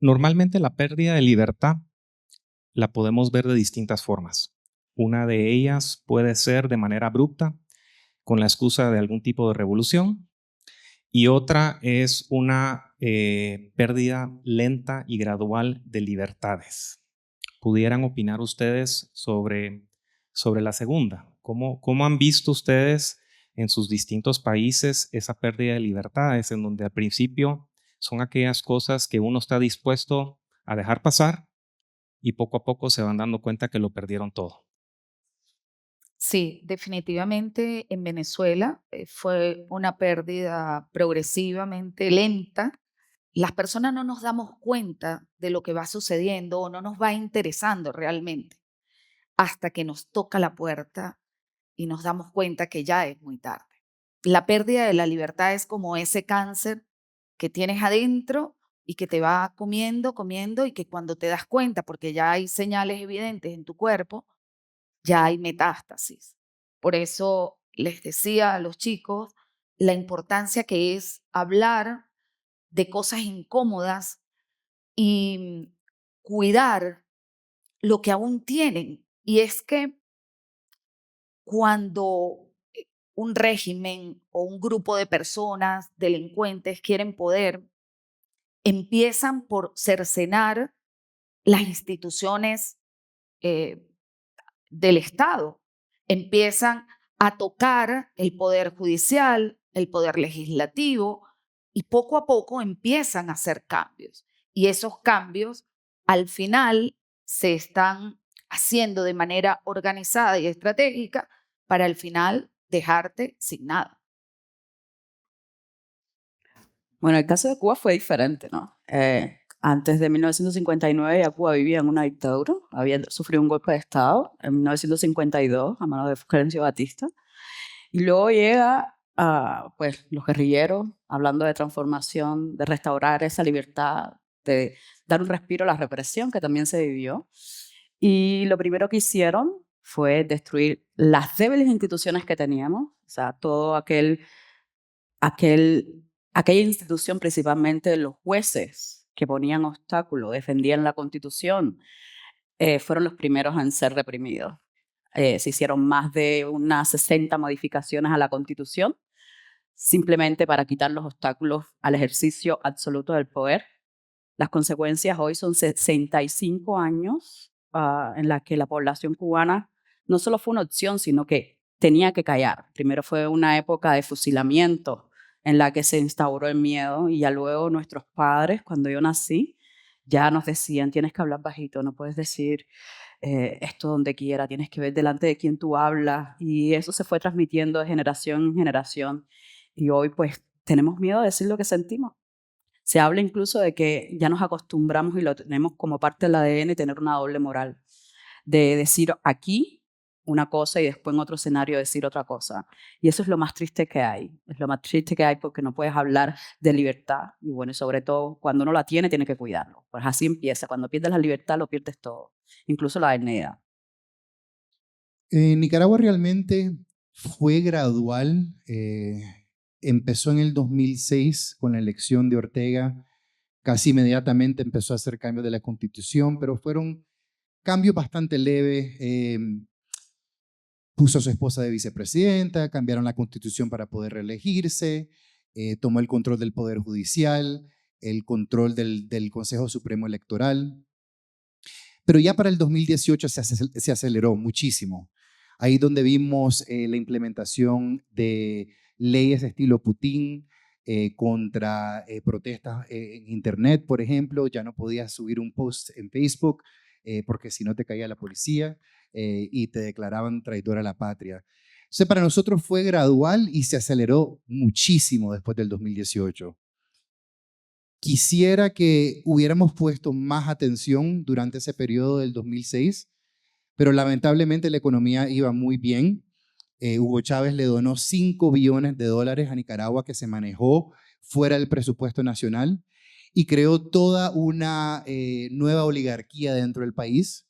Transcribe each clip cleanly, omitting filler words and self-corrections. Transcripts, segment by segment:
Normalmente la pérdida de libertad la podemos ver de distintas formas. Una de ellas puede ser de manera abrupta, con la excusa de algún tipo de revolución, y otra es una pérdida lenta y gradual de libertades. ¿Pudieran opinar ustedes sobre la segunda? ¿Cómo han visto ustedes en sus distintos países esa pérdida de libertades, en donde al principio son aquellas cosas que uno está dispuesto a dejar pasar y poco a poco se van dando cuenta que lo perdieron todo? Sí, definitivamente en Venezuela fue una pérdida progresivamente lenta. Las personas no nos damos cuenta de lo que va sucediendo o no nos va interesando realmente hasta que nos toca la puerta y nos damos cuenta que ya es muy tarde. La pérdida de la libertad es como ese cáncer que tienes adentro y que te va comiendo, comiendo y que cuando te das cuenta, porque ya hay señales evidentes en tu cuerpo, ya hay metástasis. Por eso les decía a los chicos la importancia que es hablar de cosas incómodas y cuidar lo que aún tienen. Y es que cuando un régimen o un grupo de personas, delincuentes, quieren poder, empiezan por cercenar las instituciones eh, del Estado. Empiezan a tocar el poder judicial, el poder legislativo y poco a poco empiezan a hacer cambios. Y esos cambios al final se están haciendo de manera organizada y estratégica para al final dejarte sin nada. Bueno, el caso de Cuba fue diferente, ¿no? Antes de 1959 ya Cuba vivía en una dictadura, había sufrido un golpe de Estado en 1952 a mano de Fulgencio Batista, y luego llega pues, los guerrilleros hablando de transformación, de restaurar esa libertad, de dar un respiro a la represión que también se vivió, y lo primero que hicieron fue destruir las débiles instituciones que teníamos, o sea, todo aquella institución, principalmente de los jueces que ponían obstáculos, defendían la Constitución, fueron los primeros en ser reprimidos. Se hicieron más de unas 60 modificaciones a la Constitución, simplemente para quitar los obstáculos al ejercicio absoluto del poder. Las consecuencias hoy son 65 años en la que la población cubana no solo fue una opción, sino que tenía que callar. Primero fue una época de fusilamiento en la que se instauró el miedo y ya luego nuestros padres, cuando yo nací, ya nos decían, tienes que hablar bajito, no puedes decir esto donde quiera, tienes que ver delante de quién tú hablas. Y eso se fue transmitiendo de generación en generación. Y hoy pues tenemos miedo de decir lo que sentimos. Se habla incluso de que ya nos acostumbramos y lo tenemos como parte del ADN tener una doble moral, de decir aquí una cosa y después en otro escenario decir otra cosa. Y eso es lo más triste que hay. Es lo más triste que hay porque no puedes hablar de libertad. Y bueno, y sobre todo cuando uno la tiene, tiene que cuidarlo. Pues así empieza. Cuando pierdes la libertad, lo pierdes todo, incluso la dignidad. En Nicaragua realmente fue gradual. Empezó en el 2006 con la elección de Ortega. Casi inmediatamente empezó a hacer cambios de la constitución, pero fueron cambios bastante leves. Puso a su esposa de vicepresidenta, cambiaron la constitución para poder reelegirse, tomó el control del Poder Judicial, el control del Consejo Supremo Electoral. Pero ya para el 2018 se aceleró muchísimo. Ahí donde vimos la implementación de leyes estilo Putin contra protestas en Internet, por ejemplo. Ya no podías subir un post en Facebook porque si no te caía la policía y te declaraban traidor a la patria. Entonces para nosotros fue gradual y se aceleró muchísimo después del 2018. Quisiera que hubiéramos puesto más atención durante ese periodo del 2006, pero lamentablemente la economía iba muy bien. Hugo Chávez le donó 5 billones de dólares a Nicaragua que se manejó fuera del presupuesto nacional y creó toda una nueva oligarquía dentro del país.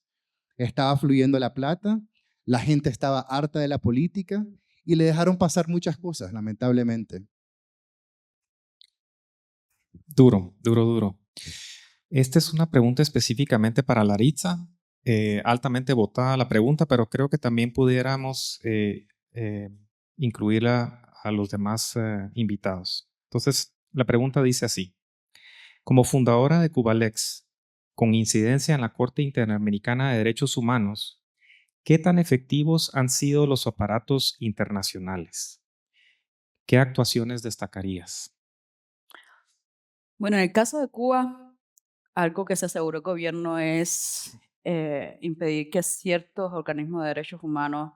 Estaba fluyendo la plata, la gente estaba harta de la política y le dejaron pasar muchas cosas, lamentablemente. Duro, duro, duro. Esta es una pregunta específicamente para Laritza, altamente votada la pregunta, pero creo que también pudiéramos incluirla a los demás invitados. Entonces, la pregunta dice así: como fundadora de Cubalex, con incidencia en la Corte Interamericana de Derechos Humanos, ¿qué tan efectivos han sido los aparatos internacionales? ¿Qué actuaciones destacarías? Bueno, en el caso de Cuba, algo que se aseguró el gobierno es impedir que ciertos organismos de derechos humanos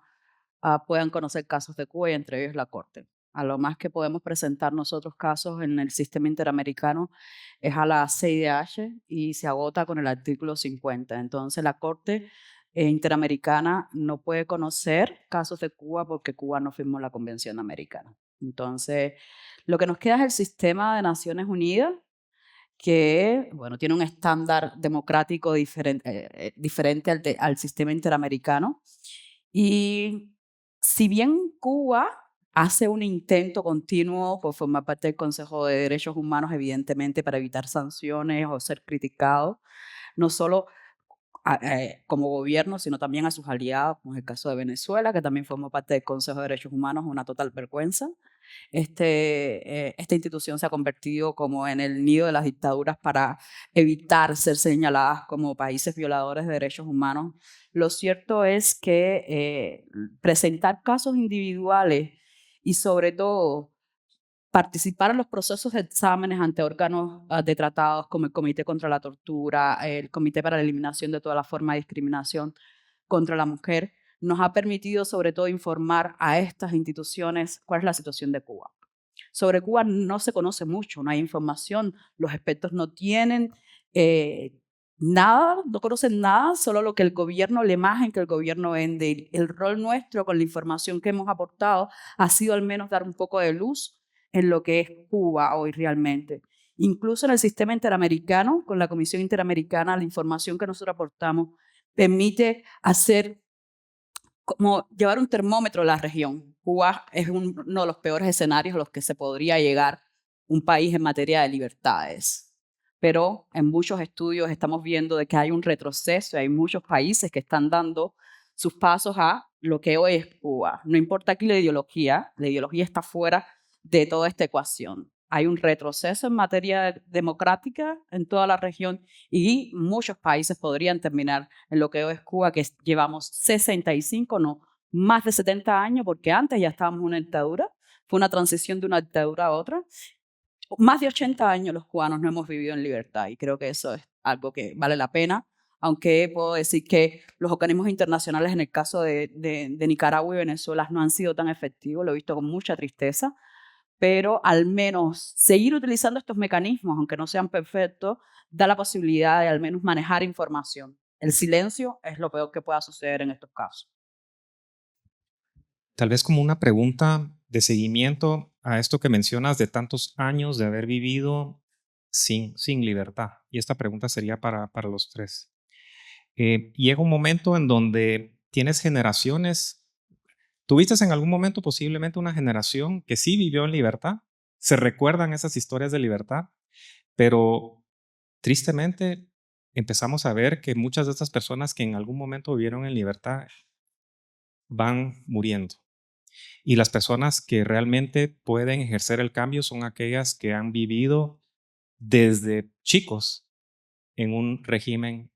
puedan conocer casos de Cuba y entre ellos la Corte. A lo más que podemos presentar nosotros casos en el sistema interamericano es a la CIDH y se agota con el artículo 50. Entonces la Corte Interamericana no puede conocer casos de Cuba porque Cuba no firmó la Convención Americana. Entonces lo que nos queda es el sistema de Naciones Unidas, que bueno, tiene un estándar democrático diferente al sistema interamericano. Y si bien Cuba hace un intento continuo por formar parte del Consejo de Derechos Humanos, evidentemente para evitar sanciones o ser criticado, no solo como gobierno, sino también a sus aliados, como es el caso de Venezuela, que también formó parte del Consejo de Derechos Humanos, una total vergüenza. Esta institución se ha convertido como en el nido de las dictaduras para evitar ser señaladas como países violadores de derechos humanos. Lo cierto es que presentar casos individuales y sobre todo participar en los procesos de exámenes ante órganos de tratados como el Comité contra la Tortura, el Comité para la Eliminación de toda la forma de discriminación contra la mujer, nos ha permitido sobre todo informar a estas instituciones cuál es la situación de Cuba. Sobre Cuba no se conoce mucho, no hay información, los expertos no tienen nada, no conocen nada, solo lo que el gobierno, la imagen que el gobierno vende. El rol nuestro con la información que hemos aportado ha sido al menos dar un poco de luz en lo que es Cuba hoy realmente. Incluso en el sistema interamericano, con la Comisión Interamericana, la información que nosotros aportamos permite hacer como llevar un termómetro a la región. Cuba es uno de los peores escenarios a los que se podría llegar un país en materia de libertades. Pero en muchos estudios estamos viendo de que hay un retroceso y hay muchos países que están dando sus pasos a lo que hoy es Cuba. No importa aquí la ideología está fuera de toda esta ecuación. Hay un retroceso en materia democrática en toda la región y muchos países podrían terminar en lo que hoy es Cuba, que llevamos 65, no, más de 70 años, porque antes ya estábamos en una dictadura, fue una transición de una dictadura a otra. Más de 80 años los cubanos no hemos vivido en libertad y creo que eso es algo que vale la pena, aunque puedo decir que los organismos internacionales en el caso de Nicaragua y Venezuela no han sido tan efectivos, lo he visto con mucha tristeza, pero al menos seguir utilizando estos mecanismos, aunque no sean perfectos, da la posibilidad de al menos manejar información. El silencio es lo peor que pueda suceder en estos casos. Tal vez como una pregunta de seguimiento a esto que mencionas de tantos años de haber vivido sin libertad. Y esta pregunta sería para los tres. Llega un momento en donde tienes generaciones. ¿Tuviste en algún momento posiblemente una generación que sí vivió en libertad? Se recuerdan esas historias de libertad, pero tristemente empezamos a ver que muchas de estas personas que en algún momento vivieron en libertad van muriendo. Y las personas que realmente pueden ejercer el cambio son aquellas que han vivido desde chicos en un régimen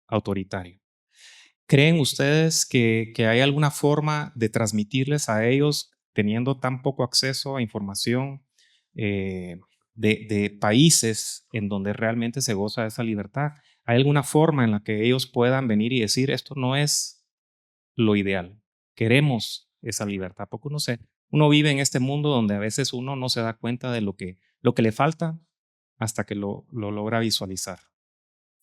autoritario. ¿Creen ustedes que hay alguna forma de transmitirles a ellos, teniendo tan poco acceso a información de países en donde realmente se goza de esa libertad? ¿Hay alguna forma en la que ellos puedan venir y decir, esto no es lo ideal, queremos esa libertad? Porque uno vive en este mundo donde a veces uno no se da cuenta de lo que le falta hasta que lo logra visualizar.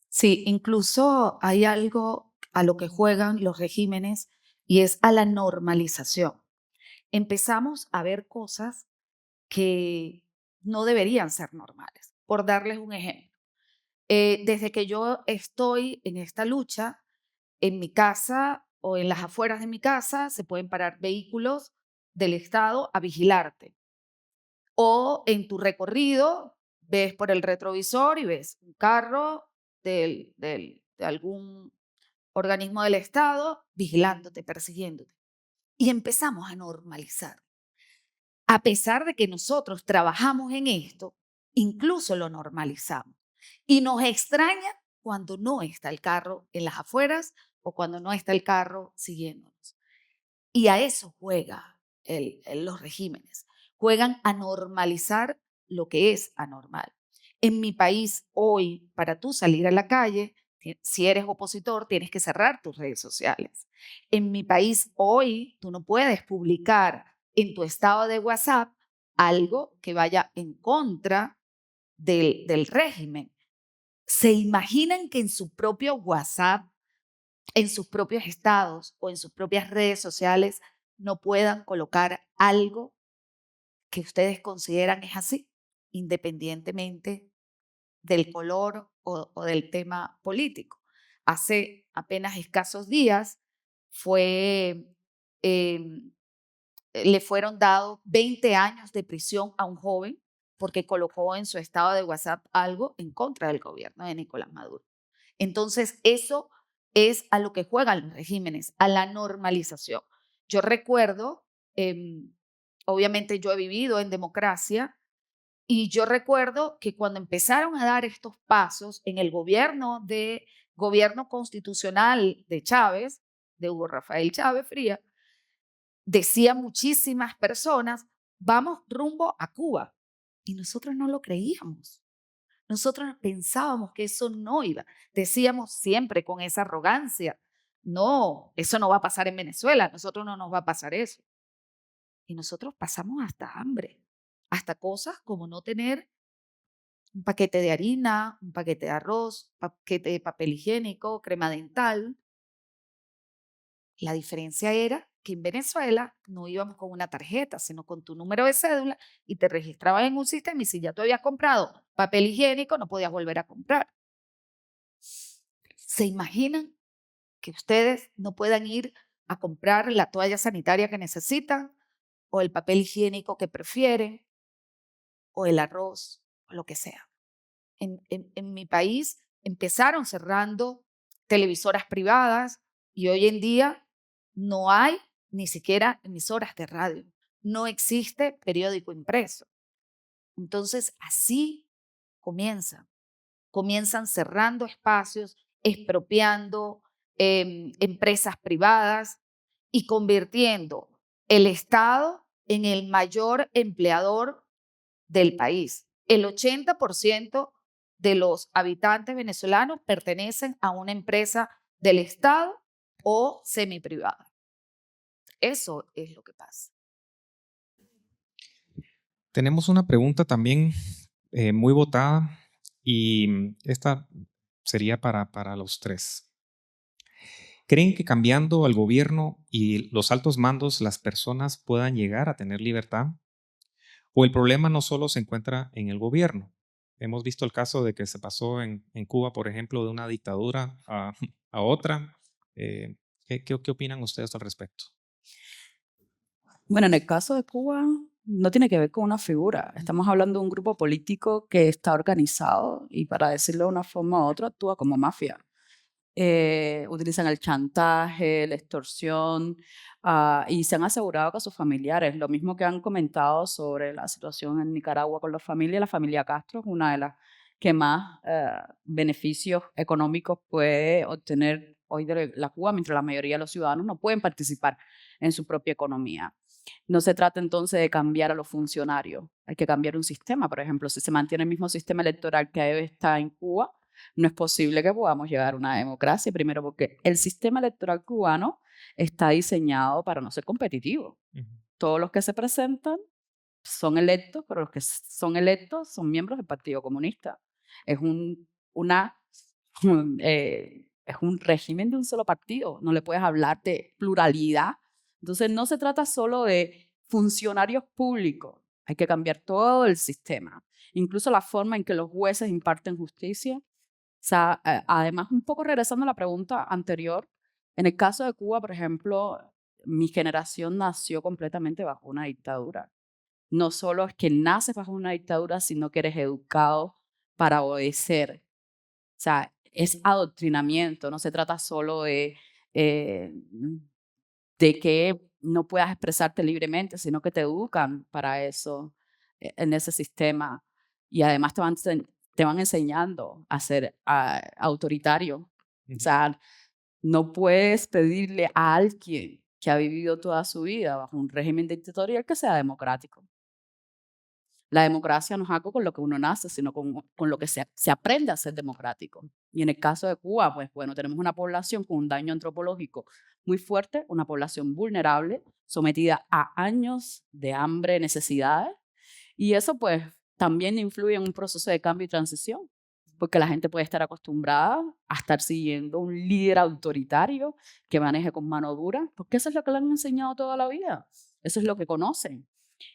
Sí, incluso hay algo a lo que juegan los regímenes y es a la normalización. Empezamos a ver cosas que no deberían ser normales. Por darles un ejemplo, desde que yo estoy en esta lucha, en mi casa o en las afueras de mi casa se pueden parar vehículos del Estado a vigilarte. O en tu recorrido ves por el retrovisor y ves un carro de algún organismo del Estado vigilándote, persiguiéndote. Y empezamos a normalizar. A pesar de que nosotros trabajamos en esto, incluso lo normalizamos. Y nos extraña cuando no está el carro en las afueras o cuando no está el carro siguiéndonos. Y a eso juega los regímenes. Juegan a normalizar lo que es anormal. En mi país hoy, para tú salir a la calle, si eres opositor, tienes que cerrar tus redes sociales. En mi país hoy, tú no puedes publicar en tu estado de WhatsApp algo que vaya en contra del régimen. ¿Se imaginan que en su propio WhatsApp, en sus propios estados o en sus propias redes sociales no puedan colocar algo que ustedes consideran es así, independientemente del color o del tema político? Hace apenas escasos días fue, le fueron dados 20 años de prisión a un joven porque colocó en su estado de WhatsApp algo en contra del gobierno de Nicolás Maduro. Entonces, eso es a lo que juegan los regímenes, a la normalización. Yo recuerdo, obviamente yo he vivido en democracia, y yo recuerdo que cuando empezaron a dar estos pasos en el gobierno constitucional de Chávez, de Hugo Rafael Chávez Frías, decían muchísimas personas, vamos rumbo a Cuba. Y nosotros no lo creíamos. Nosotros pensábamos que eso no iba. Decíamos siempre con esa arrogancia, no, eso no va a pasar en Venezuela, a nosotros no nos va a pasar eso. Y nosotros pasamos hasta hambre, hasta cosas como no tener un paquete de harina, un paquete de arroz, paquete de papel higiénico, crema dental. La diferencia era que en Venezuela no íbamos con una tarjeta, sino con tu número de cédula y te registrabas en un sistema y si ya tú habías comprado papel higiénico no podías volver a comprar. ¿Se imaginan que ustedes no puedan ir a comprar la toalla sanitaria que necesitan o el papel higiénico que prefieren o el arroz o lo que sea? En mi país empezaron cerrando televisoras privadas y hoy en día no hay ni siquiera emisoras de radio. No existe periódico impreso. Entonces, así comienzan cerrando espacios, expropiando empresas privadas y convirtiendo el Estado en el mayor empleador del país. El 80% de los habitantes venezolanos pertenecen a una empresa del Estado o semiprivada. Eso es lo que pasa. Tenemos una pregunta también muy votada y esta sería para los tres. ¿Creen que cambiando al gobierno y los altos mandos las personas puedan llegar a tener libertad? ¿O el problema no solo se encuentra en el gobierno? Hemos visto el caso de que se pasó en Cuba, por ejemplo, de una dictadura a otra. ¿Qué opinan ustedes al respecto? Bueno, en el caso de Cuba no tiene que ver con una figura. Estamos hablando de un grupo político que está organizado y, para decirlo de una forma u otra, actúa como mafia. Utilizan el chantaje, la extorsión y se han asegurado que sus familiares, lo mismo que han comentado sobre la situación en Nicaragua con la familia Castro es una de las que más beneficios económicos puede obtener hoy de la Cuba, mientras la mayoría de los ciudadanos no pueden participar en su propia economía. No se trata entonces de cambiar a los funcionarios, hay que cambiar un sistema. Por ejemplo, si se mantiene el mismo sistema electoral que está en Cuba, no es posible que podamos llegar a una democracia, primero porque el sistema electoral cubano está diseñado para no ser competitivo. Todos los que se presentan son electos, pero los que son electos son miembros del Partido Comunista. Es un régimen de un solo partido, no le puedes hablar de pluralidad. Entonces no se trata solo de funcionarios públicos, hay que cambiar todo el sistema, incluso la forma en que los jueces imparten justicia. O sea, además, un poco regresando a la pregunta anterior, en el caso de Cuba, por ejemplo, mi generación nació completamente bajo una dictadura. no solo es que naces bajo una dictadura, sino que eres educado para obedecer. O sea, es adoctrinamiento, no se trata solo eh, de que no puedas expresarte libremente, sino que te educan para eso en ese sistema. Y además te van enseñando a ser autoritario. O sea, no puedes pedirle a alguien que ha vivido toda su vida bajo un régimen dictatorial que sea democrático. La democracia no es algo con lo que uno nace, sino con lo que se aprende a ser democrático. Y en el caso de Cuba, pues bueno, tenemos una población con un daño antropológico muy fuerte, una población vulnerable, sometida a años de hambre, necesidades, y eso pues también influye en un proceso de cambio y transición, porque la gente puede estar acostumbrada a estar siguiendo un líder autoritario que maneje con mano dura, porque eso es lo que le han enseñado toda la vida, eso es lo que conocen.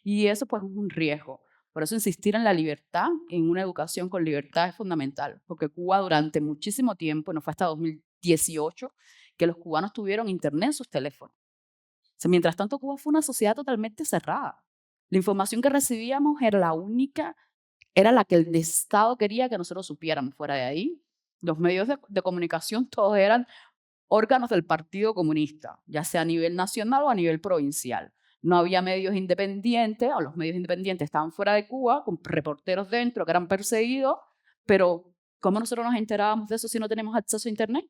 Y eso pues es un riesgo. Por eso insistir en la libertad, en una educación con libertad es fundamental, porque Cuba durante muchísimo tiempo, no fue hasta 2018, que los cubanos tuvieron internet en sus teléfonos. O sea, mientras tanto, Cuba fue una sociedad totalmente cerrada. La información que recibíamos era la única, era la que el Estado quería que nosotros supiéramos. Fuera de ahí, los medios de comunicación todos eran órganos del Partido Comunista, ya sea a nivel nacional o a nivel provincial. No había medios independientes, o los medios independientes estaban fuera de Cuba, con reporteros dentro que eran perseguidos, pero ¿cómo nosotros nos enterábamos de eso si no tenemos acceso a Internet?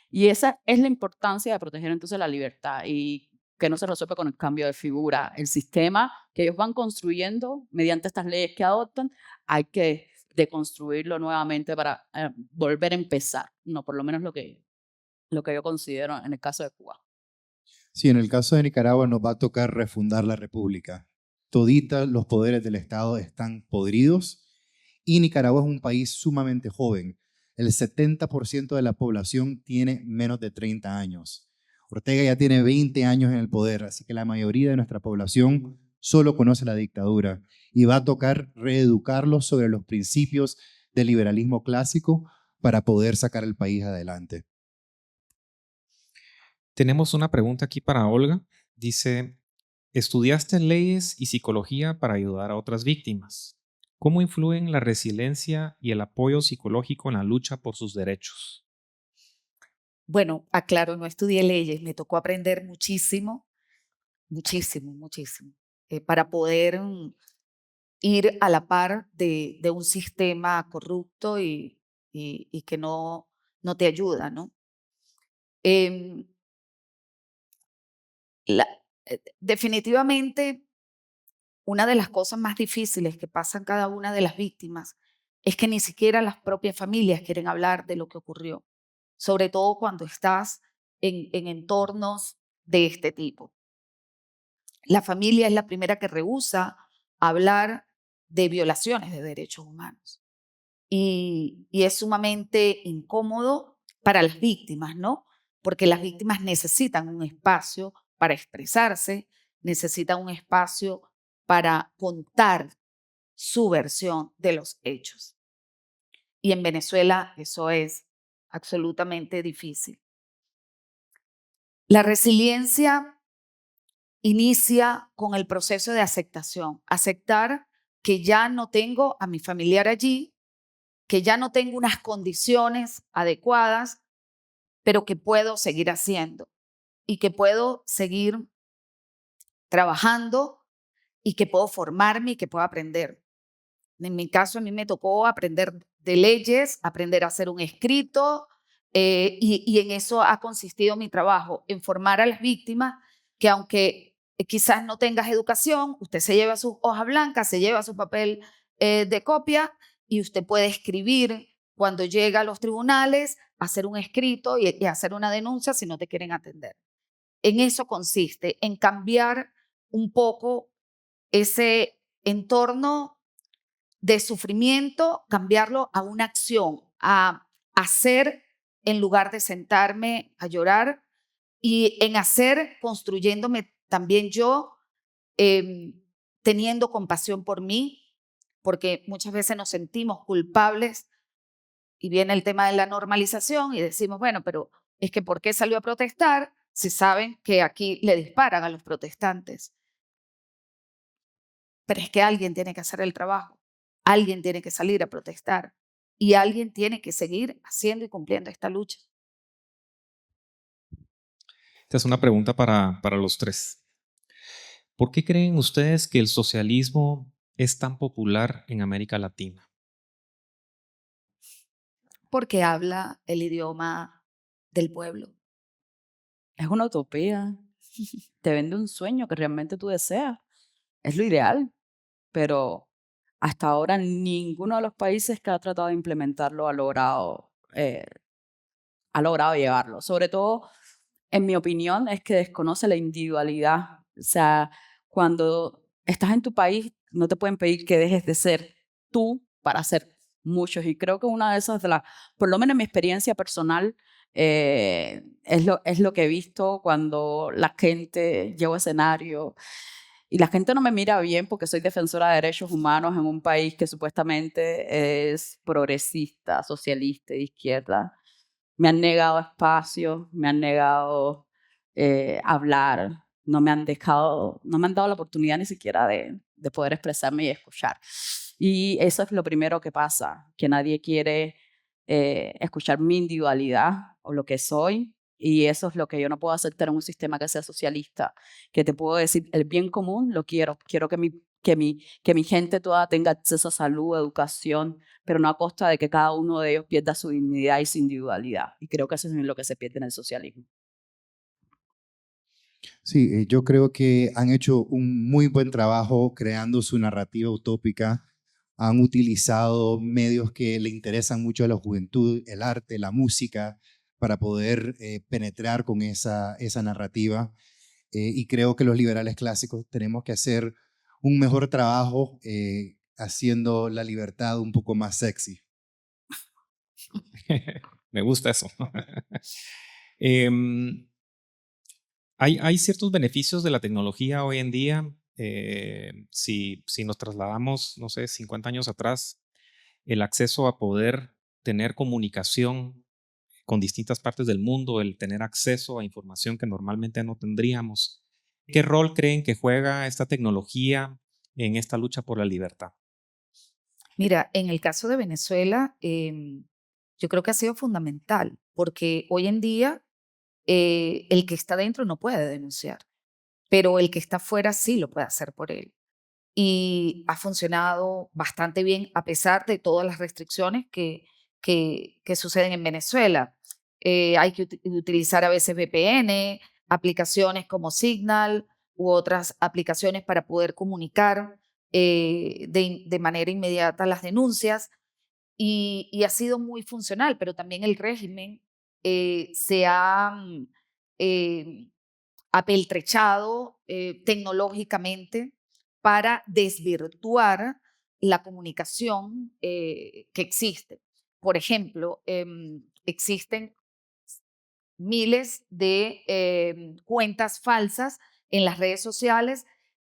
Y esa es la importancia de proteger entonces la libertad y que no se resuelve con el cambio de figura. El sistema que ellos van construyendo mediante estas leyes que adoptan, hay que deconstruirlo nuevamente para volver a empezar. No, por lo menos lo que yo considero en el caso de Cuba. Sí, en el caso de Nicaragua nos va a tocar refundar la república. Toditos los poderes del Estado están podridos y Nicaragua es un país sumamente joven. El 70% de la población tiene menos de 30 años. Ortega ya tiene 20 años en el poder, así que la mayoría de nuestra población solo conoce la dictadura y va a tocar reeducarlos sobre los principios del liberalismo clásico para poder sacar el país adelante. Tenemos una pregunta aquí para Olga. Dice, estudiaste leyes y psicología para ayudar a otras víctimas. ¿Cómo influyen la resiliencia y el apoyo psicológico en la lucha por sus derechos? Bueno, aclaro, no estudié leyes, me tocó aprender muchísimo, muchísimo, muchísimo, para poder ir a la par de un sistema corrupto y que no te ayuda, ¿no? Em, definitivamente, una de las cosas más difíciles que pasan cada una de las víctimas es que ni siquiera las propias familias quieren hablar de lo que ocurrió, sobre todo cuando estás en entornos de este tipo. La familia es la primera que rehúsa hablar de violaciones de derechos humanos. Y es sumamente incómodo para las víctimas, ¿no? Porque las víctimas necesitan un espacio para expresarse, necesitan un espacio para contar su versión de los hechos. Y en Venezuela eso es absolutamente difícil. La resiliencia inicia con el proceso de aceptación, aceptar que ya no tengo a mi familiar allí, que ya no tengo unas condiciones adecuadas, pero que puedo seguir haciendo y que puedo seguir trabajando y que puedo formarme y que puedo aprender. En mi caso, a mí me tocó aprender de leyes, aprender a hacer un escrito y en eso ha consistido mi trabajo, en formar a las víctimas que aunque quizás no tengas educación, usted se lleva sus hojas blancas, se lleva su papel de copia y usted puede escribir cuando llega a los tribunales, hacer un escrito y hacer una denuncia si no te quieren atender. En eso consiste, en cambiar un poco ese entorno de sufrimiento, cambiarlo a una acción, a hacer en lugar de sentarme a llorar y en hacer construyéndome también yo, teniendo compasión por mí, porque muchas veces nos sentimos culpables y viene el tema de la normalización y decimos, bueno, pero es que ¿por qué salió a protestar si saben que aquí le disparan a los protestantes? pero es que alguien tiene que hacer el trabajo, alguien tiene que salir a protestar y alguien tiene que seguir haciendo y cumpliendo esta lucha. Esta es una pregunta para los tres. ¿Por qué creen ustedes que el socialismo es tan popular en América Latina? Porque habla el idioma del pueblo. Es una utopía. Te vende un sueño que realmente tú deseas. Es lo ideal, pero hasta ahora ninguno de los países que ha tratado de implementarlo ha logrado llevarlo. Sobre todo, en mi opinión, es que desconoce la individualidad. O sea, cuando estás en tu país, no te pueden pedir que dejes de ser tú para ser muchos. Y creo que una de esas, por lo menos en mi experiencia personal, es lo que he visto cuando la gente lleva escenario y la gente no me mira bien porque soy defensora de derechos humanos en un país que supuestamente es progresista, socialista, de izquierda. Me han negado espacios, me han negado hablar, no me han dado la oportunidad ni siquiera de poder expresarme y escuchar. Y eso es lo primero que pasa, que nadie quiere escuchar mi individualidad o lo que soy. Y eso es lo que yo no puedo aceptar en un sistema que sea socialista, que te puedo decir, el bien común lo quiero que mi gente toda tenga acceso a salud, educación, pero no a costa de que cada uno de ellos pierda su dignidad y su individualidad. Y creo que eso es lo que se pierde en el socialismo. Sí, yo creo que han hecho un muy buen trabajo creando su narrativa utópica. Han utilizado medios que le interesan mucho a la juventud, el arte, la música, para poder penetrar con esa narrativa. Y creo que los liberales clásicos tenemos que hacer un mejor trabajo haciendo la libertad un poco más sexy. Me gusta eso. Em, hay ciertos beneficios de la tecnología hoy en día. Si nos trasladamos, no sé, 50 años atrás, el acceso a poder tener comunicación con distintas partes del mundo, el tener acceso a información que normalmente no tendríamos. ¿Qué rol creen que juega esta tecnología en esta lucha por la libertad? Mira, en el caso de Venezuela, yo creo que ha sido fundamental, porque hoy en día el que está dentro no puede denunciar, pero el que está fuera sí lo puede hacer por él. Y ha funcionado bastante bien a pesar de todas las restricciones que suceden en Venezuela. Hay que utilizar a veces VPN, aplicaciones como Signal u otras aplicaciones para poder comunicar de manera inmediata las denuncias y ha sido muy funcional, pero también el régimen se ha eh, apeltrechado tecnológicamente para desvirtuar la comunicación que existe. Por ejemplo, existen miles de cuentas falsas en las redes sociales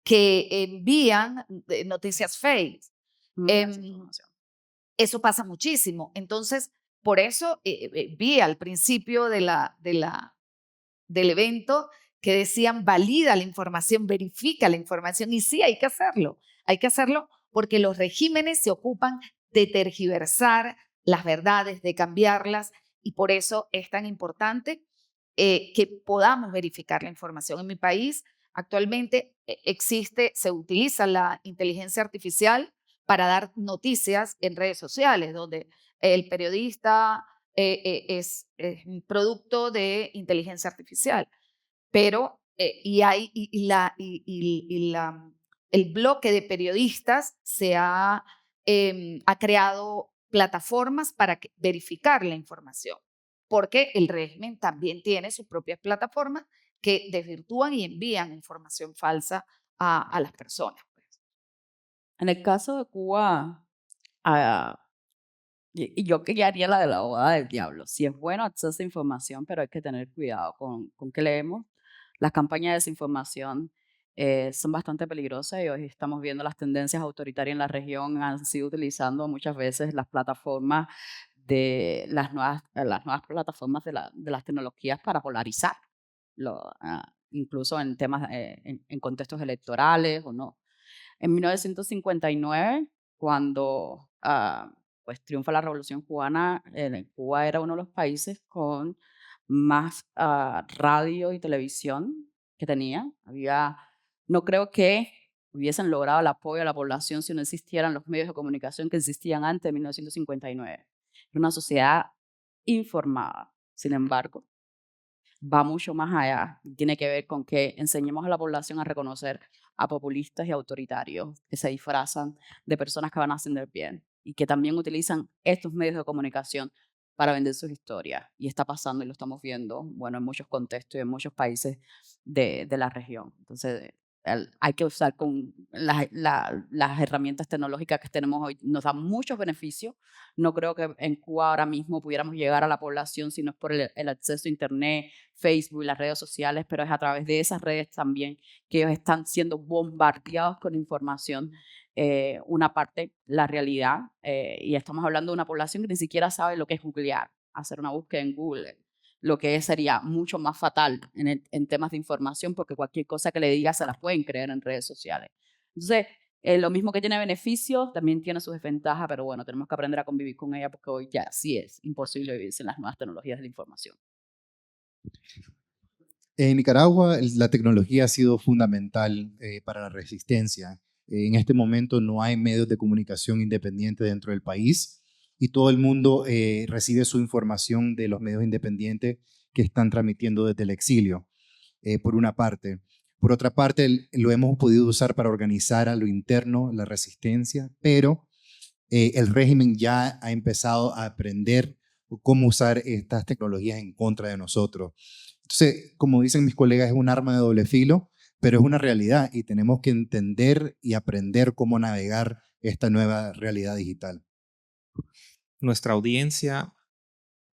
que envían noticias fake. Desinformación. Eso pasa muchísimo. Entonces, por eso vi al principio del evento que decían valida la información, verifica la información y sí, hay que hacerlo porque los regímenes se ocupan de tergiversar las verdades, de cambiarlas y por eso es tan importante que podamos verificar la información. En mi país actualmente se utiliza la inteligencia artificial para dar noticias en redes sociales, donde el periodista es un producto de inteligencia artificial. Pero, el bloque de periodistas ha creado plataformas para verificar la información, porque el régimen también tiene sus propias plataformas que desvirtúan y envían información falsa a las personas. Pues. En el caso de Cuba, ah, y yo que ya haría la de la abogada del diablo. Sí es bueno acceso a información, pero hay que tener cuidado con qué leemos. Las campañas de desinformación son bastante peligrosas y hoy estamos viendo las tendencias autoritarias en la región han sido utilizando muchas veces las plataformas de las nuevas plataformas de las tecnologías para polarizar, incluso en temas, en contextos electorales o no. En 1959, cuando pues triunfa la Revolución Cubana, Cuba era uno de los países con más radio y televisión que tenía. No creo que hubiesen logrado el apoyo a la población si no existieran los medios de comunicación que existían antes de 1959. Era una sociedad informada. Sin embargo, va mucho más allá. Tiene que ver con que enseñemos a la población a reconocer a populistas y autoritarios que se disfrazan de personas que van a hacer el bien y que también utilizan estos medios de comunicación para vender sus historias. Y está pasando y lo estamos viendo, bueno, en muchos contextos y en muchos países de la región. Entonces, hay que usar con las herramientas tecnológicas que tenemos hoy. Nos dan muchos beneficios. No creo que en Cuba ahora mismo pudiéramos llegar a la población si no es por el acceso a Internet, Facebook y las redes sociales, pero es a través de esas redes también que ellos están siendo bombardeados con información. Una parte, la realidad, y estamos hablando de una población que ni siquiera sabe lo que es googlear, hacer una búsqueda en Google, lo que sería mucho más fatal en temas de información, porque cualquier cosa que le diga se la pueden creer en redes sociales. Entonces, lo mismo que tiene beneficios, también tiene sus desventajas, pero bueno, tenemos que aprender a convivir con ella porque hoy ya sí es imposible vivir sin las nuevas tecnologías de la información. En Nicaragua, la tecnología ha sido fundamental para la resistencia. En este momento no hay medios de comunicación independientes dentro del país y todo el mundo recibe su información de los medios independientes que están transmitiendo desde el exilio, por una parte. Por otra parte, lo hemos podido usar para organizar a lo interno la resistencia, pero el régimen ya ha empezado a aprender cómo usar estas tecnologías en contra de nosotros. Entonces, como dicen mis colegas, es un arma de doble filo, pero es una realidad y tenemos que entender y aprender cómo navegar esta nueva realidad digital. Nuestra audiencia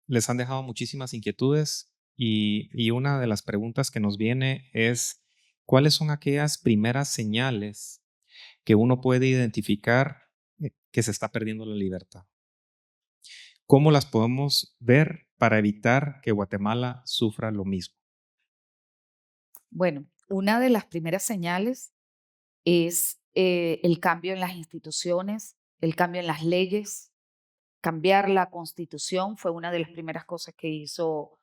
les han dejado muchísimas inquietudes y una de las preguntas que nos viene es, ¿cuáles son aquellas primeras señales que uno puede identificar que se está perdiendo la libertad? ¿Cómo las podemos ver para evitar que Guatemala sufra lo mismo? Bueno, una de las primeras señales es el cambio en las instituciones, el cambio en las leyes. Cambiar la constitución fue una de las primeras cosas que hizo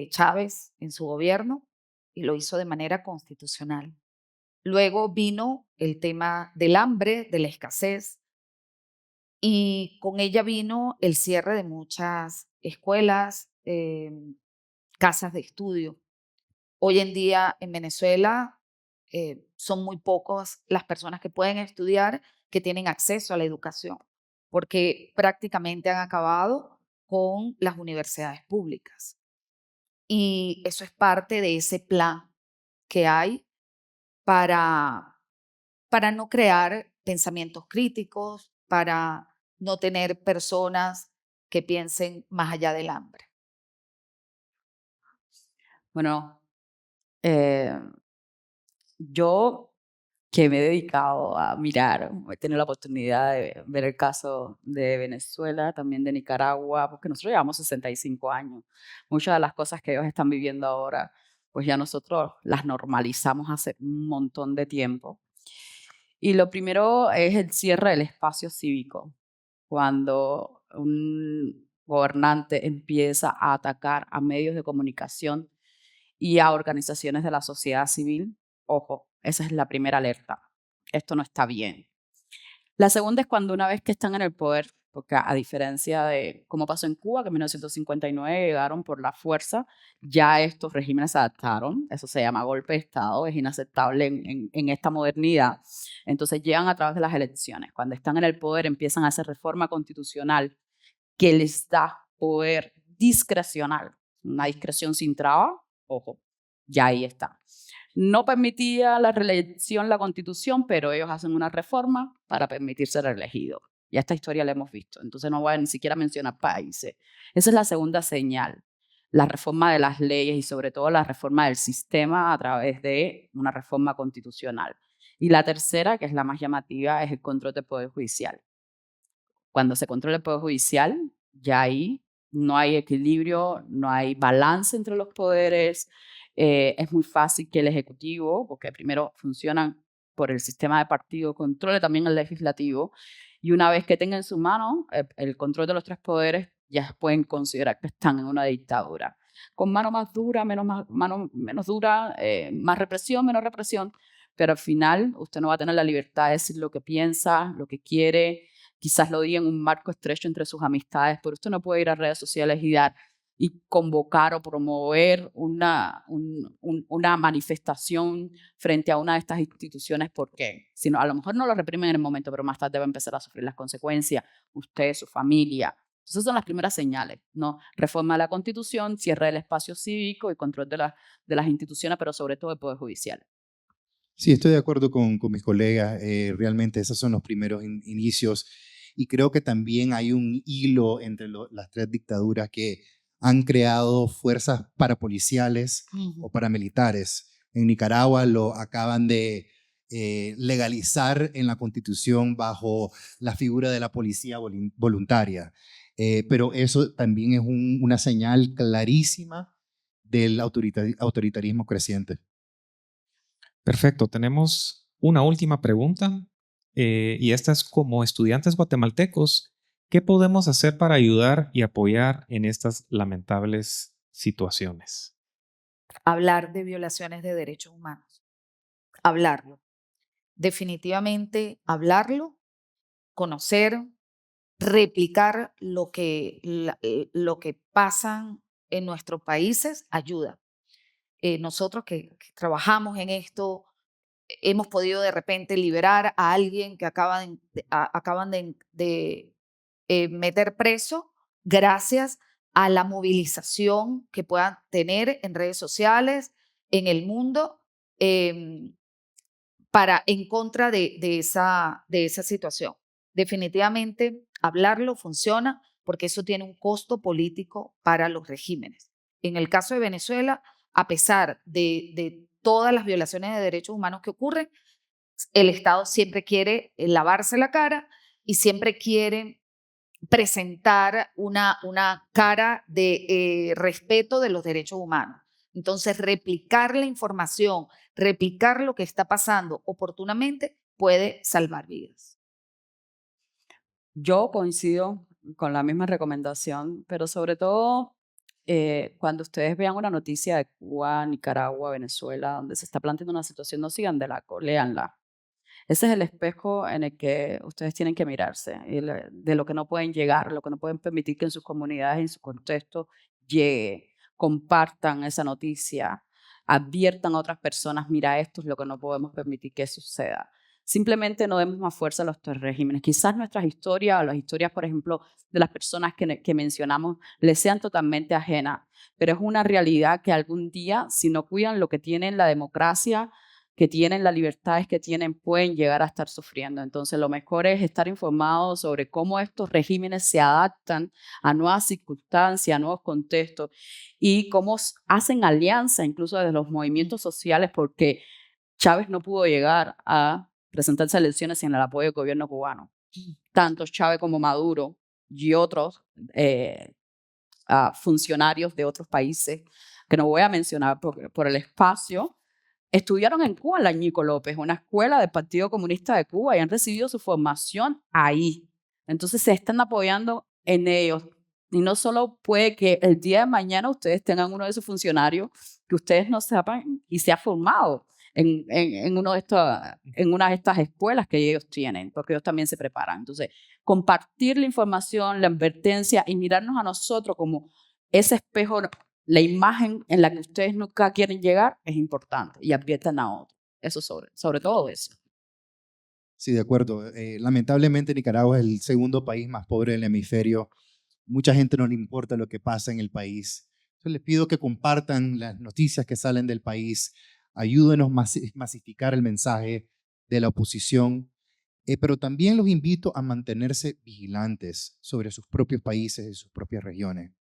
Chávez en su gobierno y lo hizo de manera constitucional. Luego vino el tema del hambre, de la escasez, y con ella vino el cierre de muchas escuelas, casas de estudio. Hoy en día en Venezuela son muy pocas las personas que pueden estudiar, que tienen acceso a la educación, porque prácticamente han acabado con las universidades públicas. Y eso es parte de ese plan que hay para no crear pensamientos críticos, para no tener personas que piensen más allá del hambre. Bueno, yo que me he dedicado a mirar, he tenido la oportunidad de ver el caso de Venezuela, también de Nicaragua, porque nosotros llevamos 65 años. Muchas de las cosas que ellos están viviendo ahora, pues ya nosotros las normalizamos hace un montón de tiempo. Y lo primero es el cierre del espacio cívico. Cuando un gobernante empieza a atacar a medios de comunicación y a organizaciones de la sociedad civil, ojo, esa es la primera alerta. Esto no está bien. La segunda es cuando una vez que están en el poder, porque a diferencia de cómo pasó en Cuba, que en 1959 llegaron por la fuerza, ya estos regímenes se adaptaron, eso se llama golpe de Estado, es inaceptable en esta modernidad. Entonces llegan a través de las elecciones. Cuando están en el poder empiezan a hacer reforma constitucional que les da poder discrecional, una discreción sin traba, ojo, ya ahí está. No permitía la reelección la Constitución, pero ellos hacen una reforma para permitir ser reelegidos. Ya esta historia la hemos visto, entonces no voy a ni siquiera mencionar países. Esa es la segunda señal, la reforma de las leyes y sobre todo la reforma del sistema a través de una reforma constitucional. Y la tercera, que es la más llamativa, es el control del Poder Judicial. Cuando se controla el Poder Judicial, ya ahí no hay equilibrio, no hay balance entre los poderes. Es muy fácil que el Ejecutivo, porque primero funcionan por el sistema de partido, controle también el legislativo, y una vez que tenga en su mano el control de los tres poderes, ya pueden considerar que están en una dictadura. Con mano más dura, mano menos dura, más represión, menos represión, pero al final usted no va a tener la libertad de decir lo que piensa, lo que quiere, quizás lo diga en un marco estrecho entre sus amistades, pero usted no puede ir a redes sociales y convocar o promover una manifestación frente a una de estas instituciones, porque si no, a lo mejor no lo reprimen en el momento, pero más tarde va a empezar a sufrir las consecuencias, usted, su familia. Esas son las primeras señales, ¿no? Reforma de la Constitución, cierre del espacio cívico y control de las instituciones, pero sobre todo del Poder Judicial. Sí, estoy de acuerdo con mis colegas. Realmente esos son los primeros inicios. Y creo que también hay un hilo entre las tres dictaduras que han creado fuerzas parapoliciales o paramilitares. En Nicaragua lo acaban de legalizar en la Constitución bajo la figura de la policía voluntaria. Pero eso también es una señal clarísima del autoritarismo creciente. Perfecto, tenemos una última pregunta y esta es: como estudiantes guatemaltecos, ¿qué podemos hacer para ayudar y apoyar en estas lamentables situaciones? Hablar de violaciones de derechos humanos. Hablarlo. Definitivamente hablarlo, conocer, replicar lo que pasa en nuestros países ayuda. Nosotros que trabajamos en esto, hemos podido de repente liberar a alguien que acaban de meter preso gracias a la movilización que puedan tener en redes sociales, en el mundo, en contra de esa situación. Definitivamente hablarlo funciona porque eso tiene un costo político para los regímenes. En el caso de Venezuela, a pesar de todas las violaciones de derechos humanos que ocurren, el Estado siempre quiere lavarse la cara y siempre quiere presentar una cara de respeto de los derechos humanos. Entonces, replicar la información, replicar lo que está pasando oportunamente puede salvar vidas. Yo coincido con la misma recomendación, pero sobre todo cuando ustedes vean una noticia de Cuba, Nicaragua, Venezuela, donde se está planteando una situación, no sigan de largo, léanla. Ese es el espejo en el que ustedes tienen que mirarse, de lo que no pueden llegar, lo que no pueden permitir que en sus comunidades, en su contexto, llegue. Compartan esa noticia, adviertan a otras personas, mira, esto es lo que no podemos permitir que suceda. Simplemente no demos más fuerza a los tres regímenes. Quizás nuestras historias, o las historias, por ejemplo, de las personas que mencionamos, les sean totalmente ajenas, pero es una realidad que algún día, si no cuidan lo que tienen la democracia, que tienen las libertades que tienen, pueden llegar a estar sufriendo. Entonces, lo mejor es estar informados sobre cómo estos regímenes se adaptan a nuevas circunstancias, a nuevos contextos y cómo hacen alianza incluso desde los movimientos sociales, porque Chávez no pudo llegar a presentarse a elecciones sin el apoyo del gobierno cubano. Tanto Chávez como Maduro y otros funcionarios de otros países, que no voy a mencionar por el espacio, estudiaron en Cuba en la Ñico López, una escuela del Partido Comunista de Cuba, y han recibido su formación ahí. Entonces se están apoyando en ellos. Y no solo puede que el día de mañana ustedes tengan uno de esos funcionarios que ustedes no sepan y se ha formado en una de estas escuelas que ellos tienen, porque ellos también se preparan. Entonces, compartir la información, la advertencia y mirarnos a nosotros como ese espejo, la imagen en la que ustedes nunca quieren llegar es importante, y adviertan a otros. Eso sobre todo eso. Sí, de acuerdo. Lamentablemente Nicaragua es el segundo país más pobre del hemisferio. Mucha gente no le importa lo que pasa en el país. Entonces les pido que compartan las noticias que salen del país. Ayúdenos a masificar el mensaje de la oposición. Pero también los invito a mantenerse vigilantes sobre sus propios países y sus propias regiones.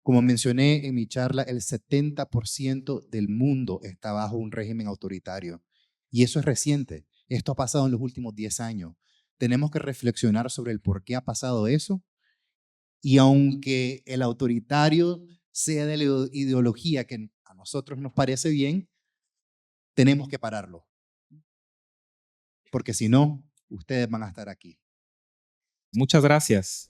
Como mencioné en mi charla, el 70% del mundo está bajo un régimen autoritario. Y eso es reciente. Esto ha pasado en los últimos 10 años. Tenemos que reflexionar sobre el por qué ha pasado eso. Y aunque el autoritario sea de la ideología que a nosotros nos parece bien, tenemos que pararlo. porque si no, ustedes van a estar aquí. Muchas gracias.